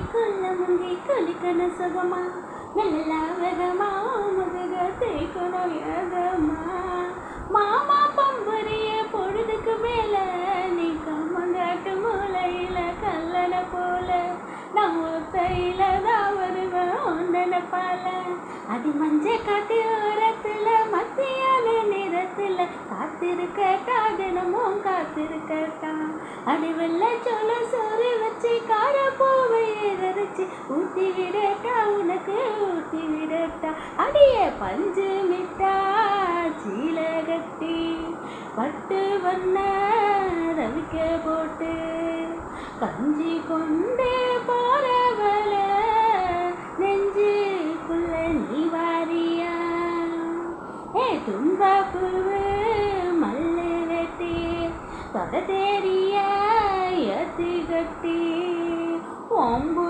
தண்ணிக்குள்ள முங்கி குளிக்கணும் சுகமா, மெல்லலா வேகமா முதுக தேய்க்கணும் ஏகமா. மாமா பம்பரிய பொழுதுக்கு மேல நீ கம்மங்காட்டு மூலையில கல்லண போல நான் ஒத்தையில தான் வருவேன் ஒன்னன பால. அடி மஞ்ச காட்டு ஓரத்துல மத்தியான நேரத்துல காத்திருக்கட்டா, தினமும் காத்திருக்கட்டா. அடி வெள்ள சோள சோறு வச்சு கார பூவை எதறிச்சு ஊட்டி விடட்டா, உனக்கு ஊட்டி விடட்டா. அடிய பஞ்சு மிட்டா சீல கட்டி பட்டு வண்ண ரவிக்க போட்டு கஞ்சி கொண்டு போறவள நெஞ்சுக்குள்ள நீ வாரியா. தும்பா பூவு மல்லு வெட்டி தொட தேரியா ஏத்தி கட்டி ஒம்பு